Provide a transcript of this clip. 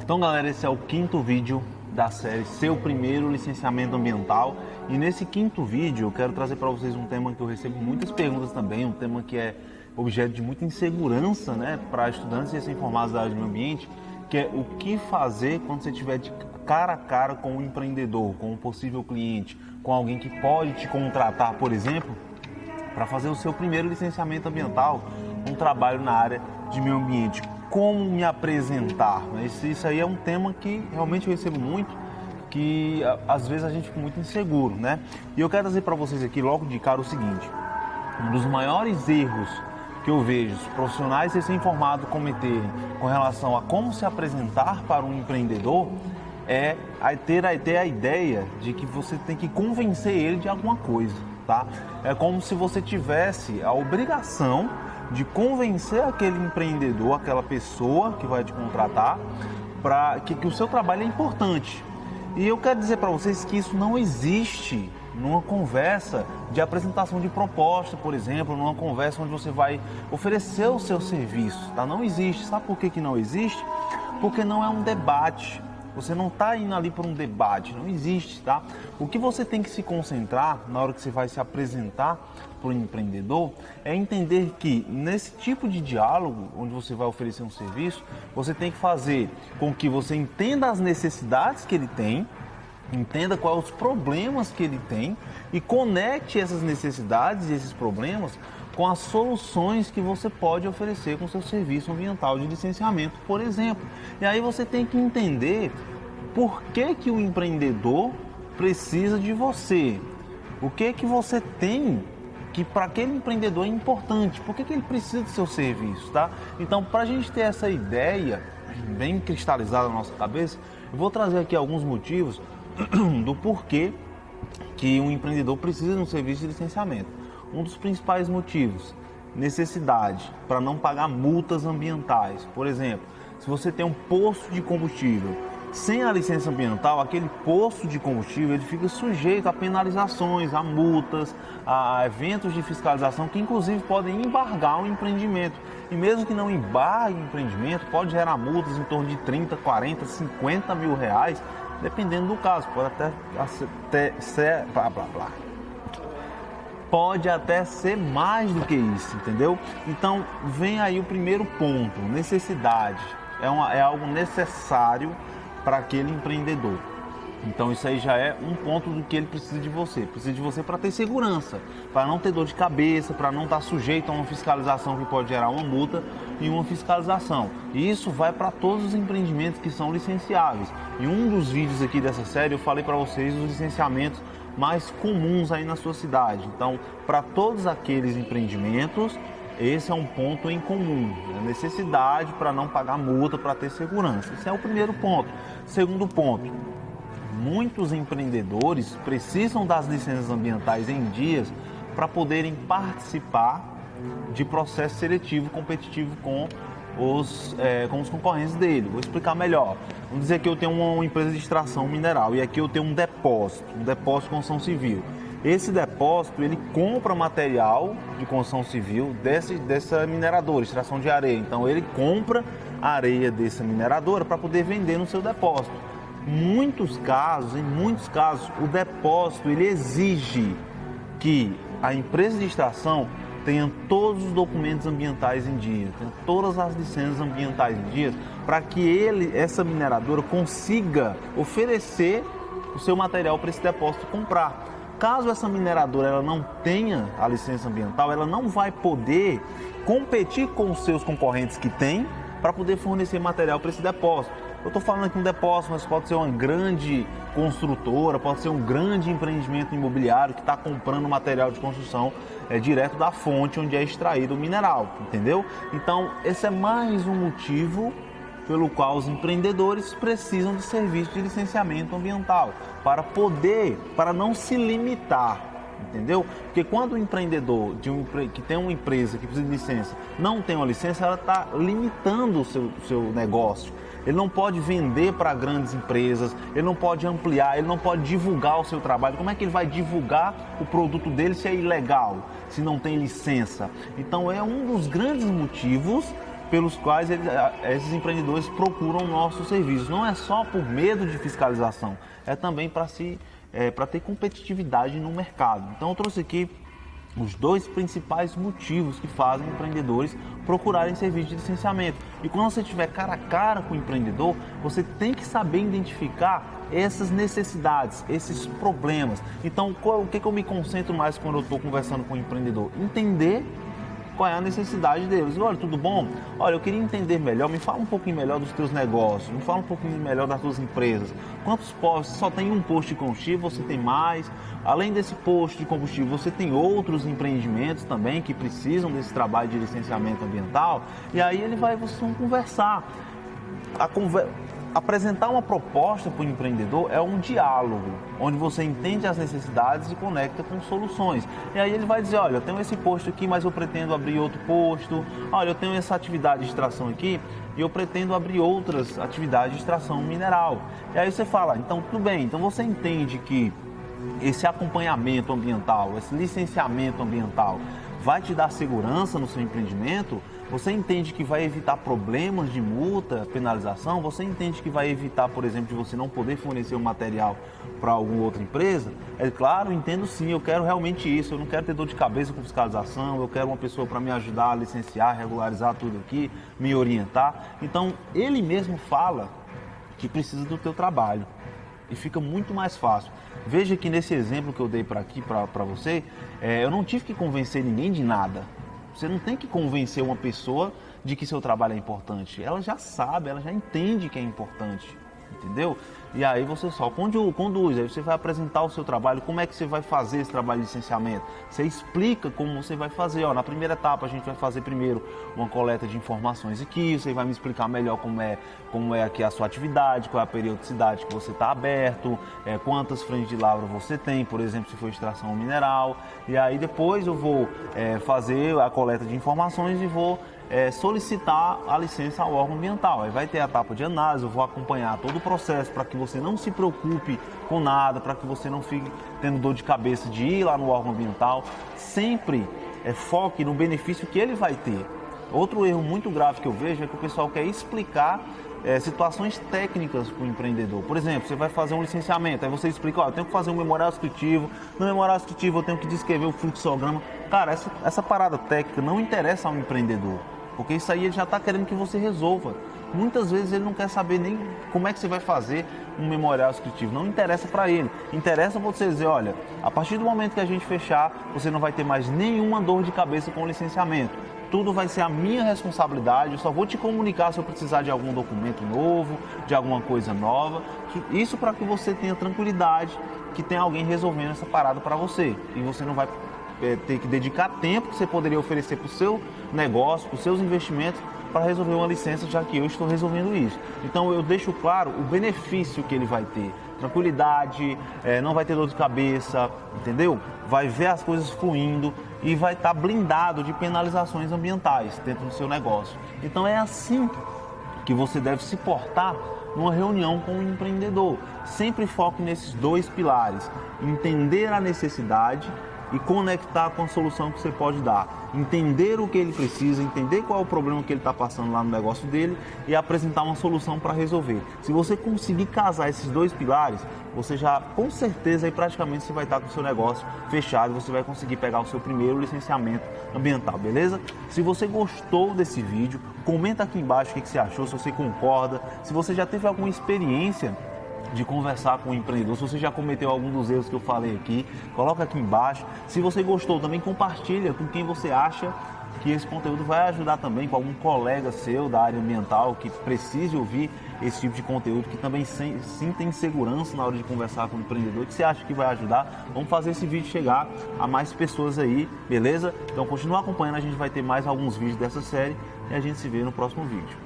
Então, galera, esse é o quinto vídeo da série Seu Primeiro Licenciamento Ambiental. E nesse quinto vídeo eu quero trazer para vocês um tema que eu recebo muitas perguntas também, um tema que é objeto de muita insegurança, né, para estudantes recém-formados da área de meio ambiente, que é o que fazer quando você estiver de cara a cara com um empreendedor, com um possível cliente, com alguém que pode te contratar, por exemplo, para fazer o seu primeiro licenciamento ambiental, um trabalho na área de meio ambiente. Como me apresentar? Isso aí é um tema que realmente eu recebo muito, que às vezes a gente fica muito inseguro, né? E eu quero trazer para vocês aqui logo de cara o seguinte: um dos maiores erros que eu vejo os profissionais recém-formados cometerem com relação a como se apresentar para um empreendedor é ter a ideia de que você tem que convencer ele de alguma coisa, tá? É como se você tivesse a obrigação de convencer aquele empreendedor, aquela pessoa que vai te contratar, para que o seu trabalho é importante. E eu quero dizer para vocês que isso não existe numa conversa de apresentação de proposta, por exemplo, numa conversa onde você vai oferecer o seu serviço, tá? Não existe. Sabe por que não existe? Porque não é um debate. Você não está indo ali por um debate, não existe, tá? O que você tem que se concentrar na hora que você vai se apresentar para o empreendedor é entender que nesse tipo de diálogo, onde você vai oferecer um serviço, você tem que fazer com que você entenda as necessidades que ele tem, entenda quais os problemas que ele tem e conecte essas necessidades e esses problemas com as soluções que você pode oferecer com o seu serviço ambiental de licenciamento, por exemplo. E aí você tem que entender por que o empreendedor precisa de você. O que você tem que para aquele empreendedor é importante, por que ele precisa do seu serviço, tá? Então, para a gente ter essa ideia bem cristalizada na nossa cabeça, eu vou trazer aqui alguns motivos do porquê que um empreendedor precisa de um serviço de licenciamento. Um dos principais motivos, necessidade para não pagar multas ambientais. Por exemplo, se você tem um posto de combustível sem a licença ambiental, aquele posto de combustível ele fica sujeito a penalizações, a multas, a eventos de fiscalização que inclusive podem embargar o empreendimento. E mesmo que não embargue o empreendimento, pode gerar multas em torno de 30, 40, 50 mil reais, dependendo do caso, pode até ser blá blá blá. Pode até ser mais do que isso, entendeu? Então, vem aí o primeiro ponto, necessidade. É algo necessário para aquele empreendedor. Então, isso aí já é um ponto do que ele precisa de você. Precisa de você para ter segurança, para não ter dor de cabeça, para não estar sujeito a uma fiscalização que pode gerar uma multa e uma fiscalização. E isso vai para todos os empreendimentos que são licenciáveis. Em um dos vídeos aqui dessa série, eu falei para vocês os licenciamentos mais comuns aí na sua cidade. Então, para todos aqueles empreendimentos, esse é um ponto em comum, a necessidade para não pagar multa, para ter segurança. Esse é o primeiro ponto. Segundo ponto, muitos empreendedores precisam das licenças ambientais em dias para poderem participar de processo seletivo competitivo com os concorrentes dele. Vou explicar melhor. Vamos dizer que eu tenho uma empresa de extração mineral e aqui eu tenho um depósito de construção civil. Esse depósito, ele compra material de construção civil dessa mineradora, extração de areia. Então, ele compra a areia dessa mineradora para poder vender no seu depósito. Em muitos casos, o depósito, ele exige que a empresa de extração tenha todos os documentos ambientais em dia, tenha todas as licenças ambientais em dia, para que essa mineradora consiga oferecer o seu material para esse depósito comprar. Caso essa mineradora ela não tenha a licença ambiental, ela não vai poder competir com os seus concorrentes que tem para poder fornecer material para esse depósito. Eu estou falando aqui um depósito, mas pode ser uma grande construtora, pode ser um grande empreendimento imobiliário que está comprando material de construção direto da fonte onde é extraído o mineral, entendeu? Então, esse é mais um motivo pelo qual os empreendedores precisam de serviço de licenciamento ambiental, para não se limitar, entendeu? Porque quando o empreendedor que tem uma empresa que precisa de licença não tem uma licença, ela está limitando o seu negócio. Ele não pode vender para grandes empresas, ele não pode ampliar, ele não pode divulgar o seu trabalho. Como é que ele vai divulgar o produto dele se é ilegal, se não tem licença? Então é um dos grandes motivos pelos quais esses empreendedores procuram nossos serviços. Não é só por medo de fiscalização, é também para ter competitividade no mercado. Então eu trouxe aqui os 2 principais motivos que fazem empreendedores procurarem serviço de licenciamento. E quando você estiver cara a cara com o empreendedor, você tem que saber identificar essas necessidades, esses problemas. Então, o que eu me concentro mais quando eu estou conversando com o empreendedor? Entender qual é a necessidade deles. Olha, tudo bom? Olha, eu queria entender melhor, me fala um pouquinho melhor dos teus negócios, me fala um pouquinho melhor das tuas empresas. Quantos postos? Você só tem um posto de combustível, você tem mais? Além desse posto de combustível, você tem outros empreendimentos também que precisam desse trabalho de licenciamento ambiental? E aí vocês vão conversar. Apresentar uma proposta para o empreendedor é um diálogo, onde você entende as necessidades e conecta com soluções. E aí ele vai dizer, olha, eu tenho esse posto aqui, mas eu pretendo abrir outro posto. Olha, eu tenho essa atividade de extração aqui e eu pretendo abrir outras atividades de extração mineral. E aí você fala, então tudo bem, então você entende que esse acompanhamento ambiental, esse licenciamento ambiental vai te dar segurança no seu empreendimento? Você entende que vai evitar problemas de multa, penalização? Você entende que vai evitar, por exemplo, de você não poder fornecer um material para alguma outra empresa? É claro, entendo sim, eu quero realmente isso, eu não quero ter dor de cabeça com fiscalização, eu quero uma pessoa para me ajudar a licenciar, regularizar tudo aqui, me orientar. Então, ele mesmo fala que precisa do teu trabalho e fica muito mais fácil. Veja que nesse exemplo que eu dei para você, eu não tive que convencer ninguém de nada. Você não tem que convencer uma pessoa de que seu trabalho é importante. Ela já sabe, ela já entende que é importante, entendeu? E aí você só conduz, aí você vai apresentar o seu trabalho, como é que você vai fazer esse trabalho de licenciamento. Você explica como você vai fazer. Na primeira etapa a gente vai fazer primeiro uma coleta de informações aqui, você vai me explicar melhor como é aqui a sua atividade, qual é a periodicidade que você está aberto, quantas frentes de lavra você tem, por exemplo, se for extração mineral. E aí depois eu vou fazer a coleta de informações e vou solicitar a licença ao órgão ambiental. Aí vai ter a etapa de análise, eu vou acompanhar todo o processo para que você não se preocupe com nada, para que você não fique tendo dor de cabeça de ir lá no órgão ambiental. Sempre foque no benefício que ele vai ter. Outro erro muito grave que eu vejo é que o pessoal quer explicar situações técnicas para o empreendedor. Por exemplo, você vai fazer um licenciamento, aí você explica, eu tenho que fazer um memorial descritivo, no memorial descritivo eu tenho que descrever o fluxograma. Cara, essa parada técnica não interessa ao empreendedor, porque isso aí ele já está querendo que você resolva. Muitas vezes ele não quer saber nem como é que você vai fazer um memorial descritivo, não interessa para ele. Interessa você dizer, olha, a partir do momento que a gente fechar, você não vai ter mais nenhuma dor de cabeça com o licenciamento. Tudo vai ser a minha responsabilidade, eu só vou te comunicar se eu precisar de algum documento novo, de alguma coisa nova. Isso para que você tenha tranquilidade que tem alguém resolvendo essa parada para você. E você não vai ter que dedicar tempo que você poderia oferecer para o seu negócio, para os seus investimentos, para resolver uma licença, já que eu estou resolvendo isso. Então eu deixo claro o benefício que ele vai ter. Tranquilidade, não vai ter dor de cabeça, entendeu? Vai ver as coisas fluindo e vai estar blindado de penalizações ambientais dentro do seu negócio. Então é assim que você deve se portar numa reunião com o empreendedor. Sempre foque nesses 2 pilares: entender a necessidade e conectar com a solução que você pode dar. Entender o que ele precisa, entender qual é o problema que ele está passando lá no negócio dele e apresentar uma solução para resolver. Se você conseguir casar esses 2 pilares, você já, com certeza, aí praticamente você vai estar com o seu negócio fechado e você vai conseguir pegar o seu primeiro licenciamento ambiental, beleza? Se você gostou desse vídeo, comenta aqui embaixo o que você achou, se você concorda, se você já teve alguma experiência de conversar com o empreendedor, se você já cometeu algum dos erros que eu falei aqui, coloca aqui embaixo. Se você gostou, também compartilha com quem você acha que esse conteúdo vai ajudar também, com algum colega seu da área ambiental que precise ouvir esse tipo de conteúdo, que também sinta insegurança na hora de conversar com o empreendedor, que você acha que vai ajudar. Vamos fazer esse vídeo chegar a mais pessoas aí, beleza? Então continua acompanhando, a gente vai ter mais alguns vídeos dessa série e a gente se vê no próximo vídeo.